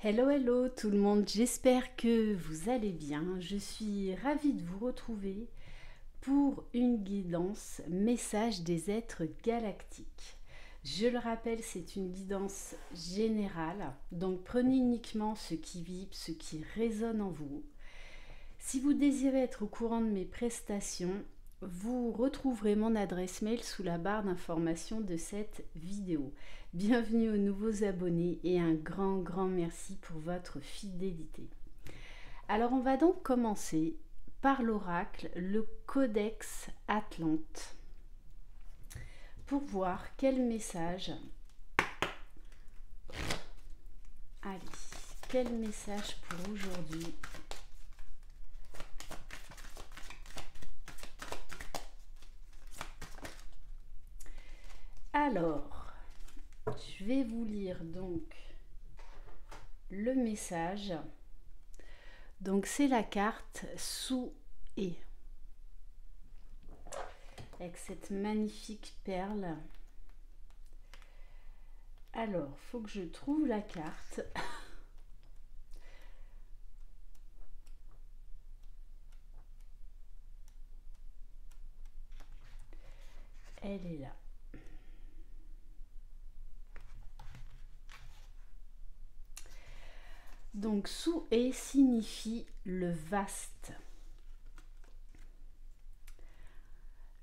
Hello, hello tout le monde, j'espère que vous allez bien. Je suis ravie de vous retrouver pour une guidance message des êtres galactiques. Je le rappelle, c'est une guidance générale, donc prenez uniquement ce qui vibre, ce qui résonne en vous. Si vous désirez être au courant de mes prestations, vous retrouverez mon adresse mail sous la barre d'information de cette vidéo. Bienvenue aux nouveaux abonnés et un grand merci pour votre fidélité. Alors on va donc commencer par l'oracle, le Codex Atlante, pour voir quel message, quel message pour aujourd'hui. Alors, je vais vous lire donc le message. Donc c'est la carte Souhait, avec cette magnifique perle. Alors, faut que je trouve la carte. Elle est là. Donc Souhait signifie le vaste.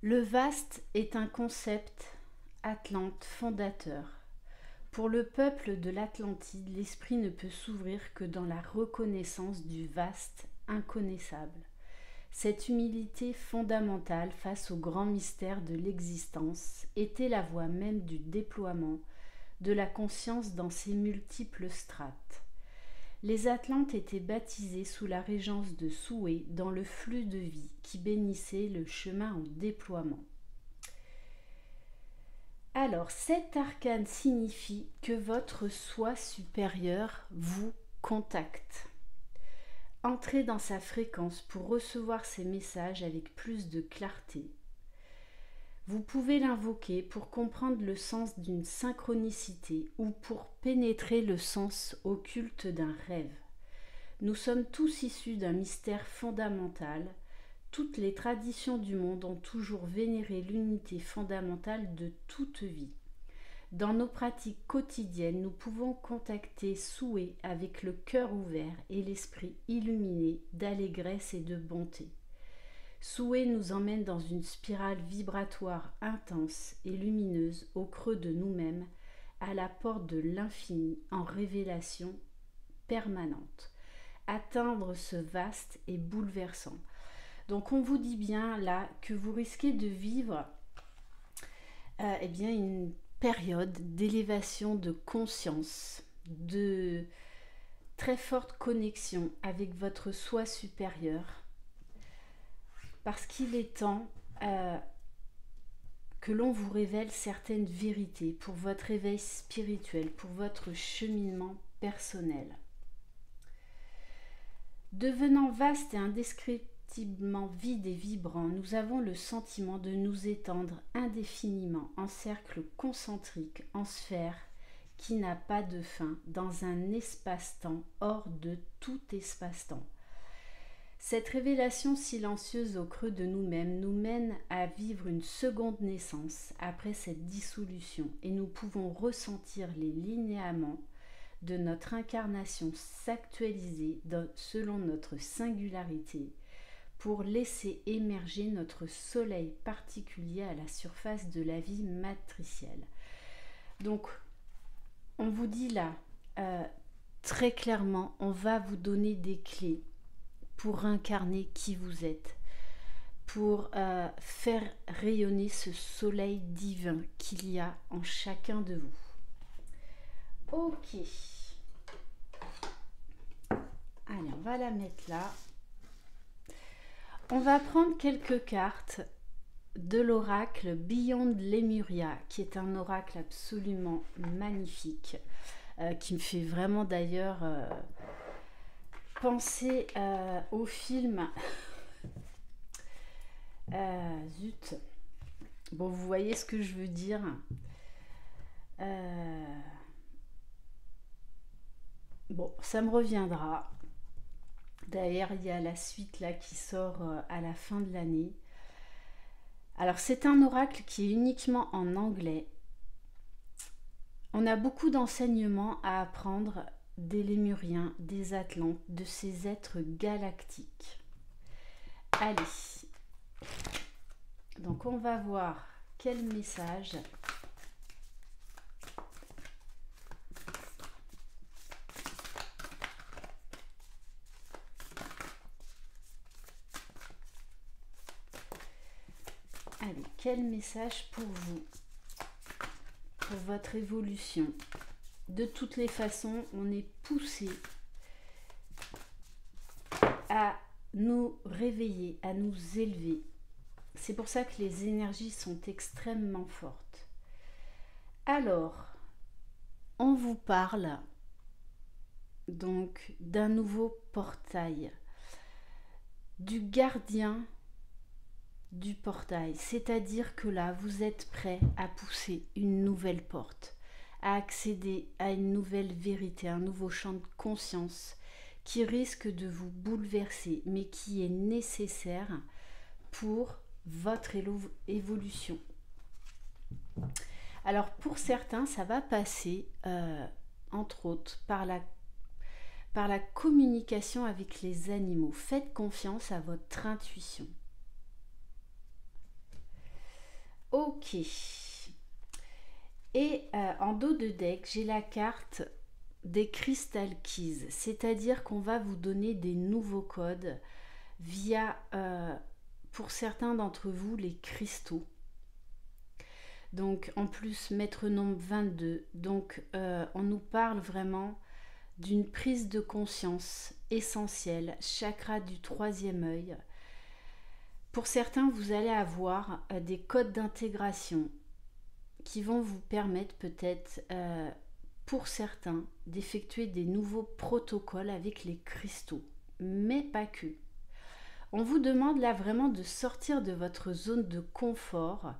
Le vaste est un concept atlante fondateur. Pour le peuple de l'Atlantide, l'esprit ne peut s'ouvrir que dans la reconnaissance du vaste inconnaissable. Cette humilité fondamentale face au grand mystère de l'existence était la voie même du déploiement de la conscience dans ses multiples strates. Les Atlantes étaient baptisés sous la régence de Souhait dans le flux de vie qui bénissait le chemin au déploiement. Alors, cet arcane signifie que votre soi supérieur vous contacte. Entrez dans sa fréquence pour recevoir ses messages avec plus de clarté. Vous pouvez l'invoquer pour comprendre le sens d'une synchronicité ou pour pénétrer le sens occulte d'un rêve. Nous sommes tous issus d'un mystère fondamental. Toutes les traditions du monde ont toujours vénéré l'unité fondamentale de toute vie. Dans nos pratiques quotidiennes, nous pouvons contacter Souhait avec le cœur ouvert et l'esprit illuminé d'allégresse et de bonté. Souhait nous emmène dans une spirale vibratoire intense et lumineuse au creux de nous-mêmes, à la porte de l'infini en révélation permanente. Atteindre ce vaste et bouleversant. Donc on vous dit bien là que vous risquez de vivre une période d'élévation de conscience, de très forte connexion avec votre soi supérieur, parce qu'il est temps que l'on vous révèle certaines vérités pour votre éveil spirituel, pour votre cheminement personnel. Devenant vaste et indescriptiblement vide et vibrant, nous avons le sentiment de nous étendre indéfiniment en cercle concentrique, en sphère qui n'a pas de fin, dans un espace-temps hors de tout espace-temps. Cette révélation silencieuse au creux de nous-mêmes nous mène à vivre une seconde naissance après cette dissolution et nous pouvons ressentir les linéaments de notre incarnation s'actualiser selon notre singularité pour laisser émerger notre soleil particulier à la surface de la vie matricielle. Donc, on vous dit là, très clairement, on va vous donner des clés pour incarner qui vous êtes, pour faire rayonner ce soleil divin qu'il y a en chacun de vous. Ok. Allez, on va la mettre là. On va prendre quelques cartes de l'oracle Beyond Lemuria, qui est un oracle absolument magnifique, qui me fait vraiment d'ailleurs penser au film. Zut. Bon, vous voyez ce que je veux dire. Bon, ça me reviendra. D'ailleurs, il y a la suite là qui sort à la fin de l'année. Alors, c'est un oracle qui est uniquement en anglais. On a beaucoup d'enseignements à apprendre des Lémuriens, des Atlantes, de ces êtres galactiques. Allez, donc on va voir quel message pour vous, pour votre évolution. De toutes les façons, on est poussé à nous réveiller, à nous élever. C'est pour ça que les énergies sont extrêmement fortes. Alors, on vous parle donc d'un nouveau portail, du gardien du portail, c'est-à-dire que là, vous êtes prêt à pousser une nouvelle porte, à accéder à une nouvelle vérité, un nouveau champ de conscience qui risque de vous bouleverser, mais qui est nécessaire pour votre évolution. Alors pour certains, ça va passer, entre autres, par la communication avec les animaux. Faites confiance à votre intuition. Ok. Et en dos de deck, j'ai la carte des Crystal Keys, c'est-à-dire qu'on va vous donner des nouveaux codes via, pour certains d'entre vous, les cristaux. Donc en plus, maître nombre 22. Donc on nous parle vraiment d'une prise de conscience essentielle, chakra du troisième œil. Pour certains, vous allez avoir des codes d'intégration qui vont vous permettre peut-être, pour certains, d'effectuer des nouveaux protocoles avec les cristaux, mais pas que. On vous demande là vraiment de sortir de votre zone de confort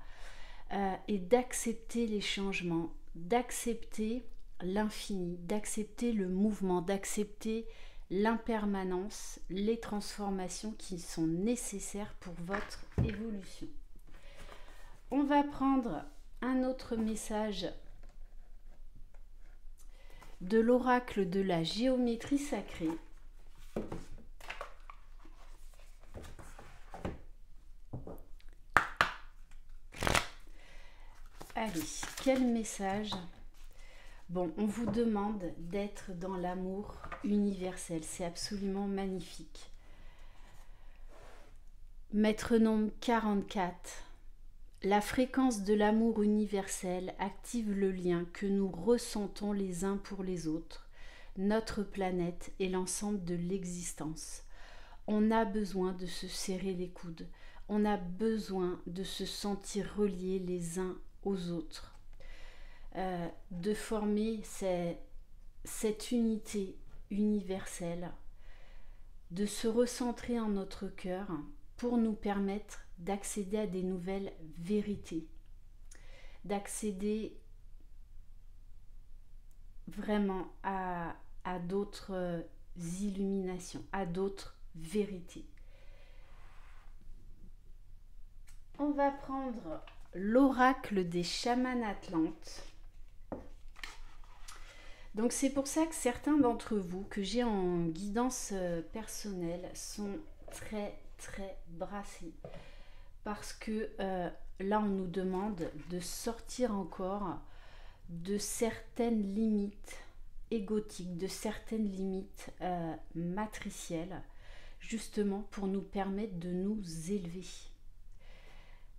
et d'accepter les changements, d'accepter l'infini, d'accepter le mouvement, d'accepter l'impermanence, les transformations qui sont nécessaires pour votre évolution. On va prendre un autre message de l'oracle de la géométrie sacrée. Allez, quel message? Bon, on vous demande d'être dans l'amour universel. C'est absolument magnifique. Maître nombre 44. La fréquence de l'amour universel active le lien que nous ressentons les uns pour les autres, notre planète et l'ensemble de l'existence. On a besoin de se serrer les coudes. On a besoin de se sentir reliés les uns aux autres. De former cette unité universelle, de se recentrer en notre cœur pour nous permettre d'accéder à des nouvelles vérités, d'accéder vraiment à d'autres illuminations, à d'autres vérités. On va prendre l'oracle des chamans atlantes. Donc c'est pour ça que certains d'entre vous que j'ai en guidance personnelle sont très très brassés. Parce que là on nous demande de sortir encore de certaines limites égotiques, de certaines limites matricielles, justement pour nous permettre de nous élever,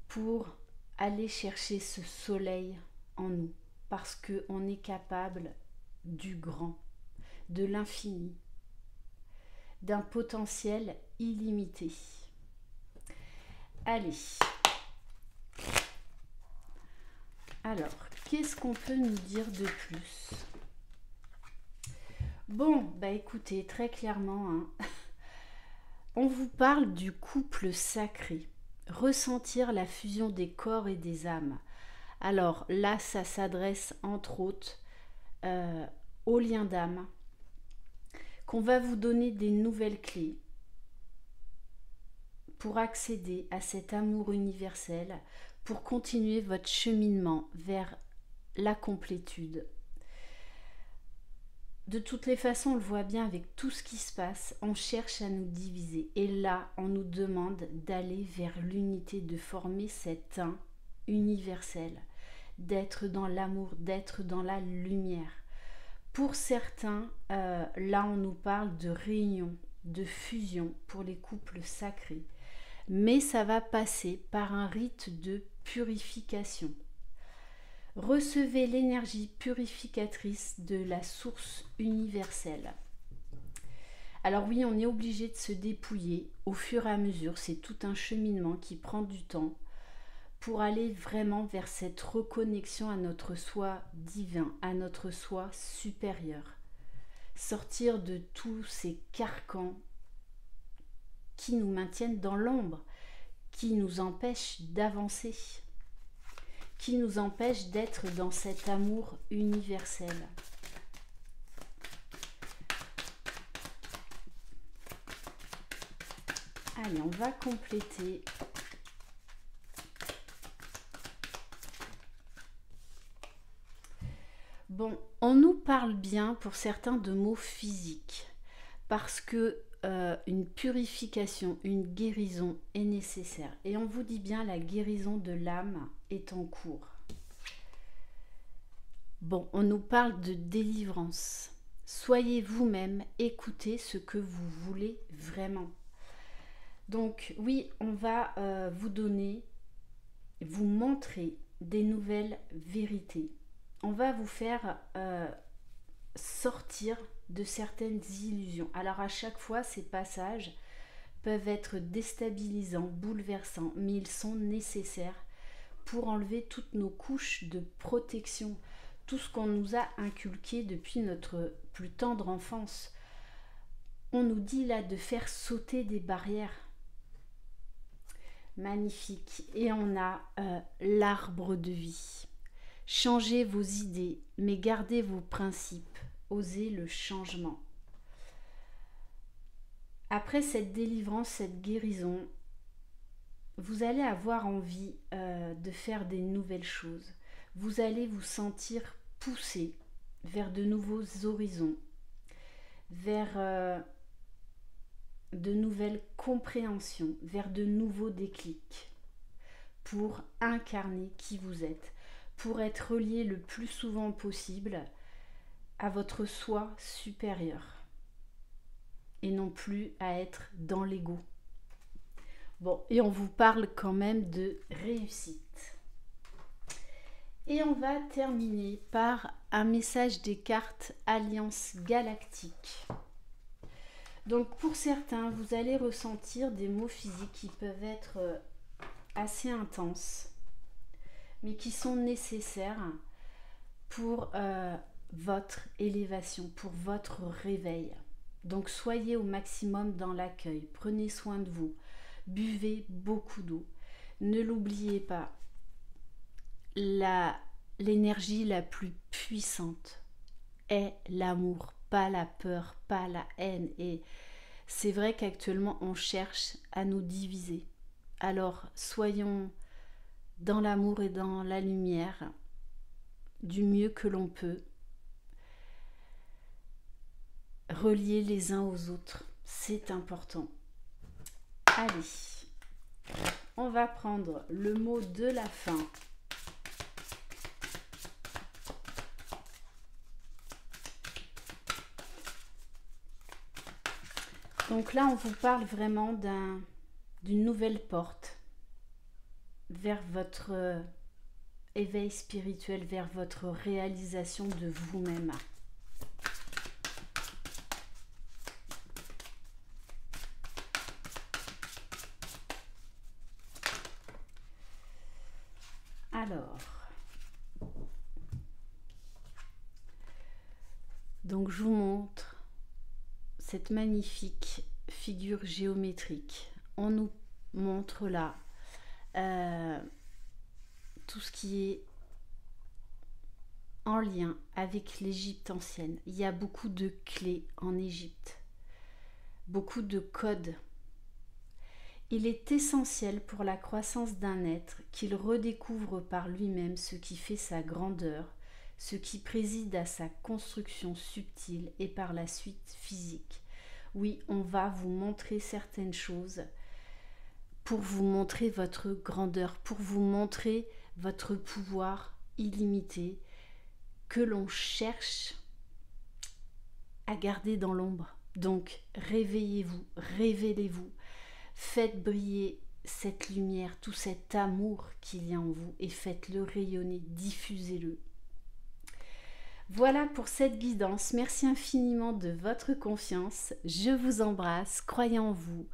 pour aller chercher ce soleil en nous, parce qu'on est capable du grand, de l'infini, d'un potentiel illimité. Allez. Alors, qu'est-ce qu'on peut nous dire de plus? Bon, bah écoutez, très clairement, hein, on vous parle du couple sacré, ressentir la fusion des corps et des âmes. Alors là, ça s'adresse entre autres au lien d'âme, qu'on va vous donner des nouvelles clés pour accéder à cet amour universel, pour continuer votre cheminement vers la complétude. De toutes les façons, on le voit bien avec tout ce qui se passe, on cherche à nous diviser. Et là, on nous demande d'aller vers l'unité, de former cet un universel, d'être dans l'amour, d'être dans la lumière. Pour certains, là, on nous parle de réunion, de fusion pour les couples sacrés. Mais ça va passer par un rite de purification. Recevez l'énergie purificatrice de la source universelle. Alors oui, on est obligé de se dépouiller au fur et à mesure. C'est tout un cheminement qui prend du temps pour aller vraiment vers cette reconnexion à notre soi divin, à notre soi supérieur. Sortir de tous ces carcans qui nous maintiennent dans l'ombre, qui nous empêchent d'avancer, qui nous empêchent d'être dans cet amour universel. Allez, on va compléter. Bon, on nous parle bien pour certains de mots physiques, parce que une purification, une guérison est nécessaire. Et on vous dit bien, la guérison de l'âme est en cours. Bon, on nous parle de délivrance. Soyez vous-même, écoutez ce que vous voulez vraiment. Donc oui, on va vous donner, vous montrer des nouvelles vérités. On va vous faire sortir de certaines illusions. Alors à chaque fois, ces passages peuvent être déstabilisants, bouleversants, mais ils sont nécessaires pour enlever toutes nos couches de protection, tout ce qu'on nous a inculqué depuis notre plus tendre enfance. On nous dit là de faire sauter des barrières. Magnifique. Et on a l'arbre de vie. Changez vos idées, mais gardez vos principes. Osez le changement. Après cette délivrance, cette guérison, vous allez avoir envie de faire des nouvelles choses. Vous allez vous sentir poussé vers de nouveaux horizons, vers de nouvelles compréhensions, vers de nouveaux déclics, pour incarner qui vous êtes, pour être relié le plus souvent possible à votre soi supérieur et non plus à être dans l'ego. Bon, et on vous parle quand même de réussite. Et on va terminer par un message des cartes Alliance Galactique. Donc pour certains, vous allez ressentir des maux physiques qui peuvent être assez intenses, mais qui sont nécessaires pour votre élévation, pour votre réveil. Donc soyez au maximum dans l'accueil, prenez soin de vous, buvez beaucoup d'eau. Ne l'oubliez pas, l'énergie la plus puissante est l'amour, pas la peur, pas la haine. Et c'est vrai qu'actuellement on cherche à nous diviser. Alors soyons dans l'amour et dans la lumière du mieux que l'on peut. Relier les uns aux autres, c'est important. Allez, on va prendre le mot de la fin. Donc là, on vous parle vraiment d'une nouvelle porte vers votre éveil spirituel, vers votre réalisation de vous-même. Alors, donc je vous montre cette magnifique figure géométrique. On nous montre là tout ce qui est en lien avec l'Égypte ancienne. Il y a beaucoup de clés en Égypte. beaucoup de codes. Il est essentiel pour la croissance d'un être qu'il redécouvre par lui-même ce qui fait sa grandeur, ce qui préside à sa construction subtile et par la suite physique. Oui, on va vous montrer certaines choses pour vous montrer votre grandeur, pour vous montrer votre pouvoir illimité que l'on cherche à garder dans l'ombre. Donc, réveillez-vous, révélez-vous, faites briller cette lumière, tout cet amour qu'il y a en vous et faites-le rayonner, diffusez-le. Voilà pour cette guidance. Merci infiniment de votre confiance. Je vous embrasse, croyez en vous.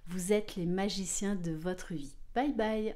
Vous êtes les magiciens de votre vie. Bye bye.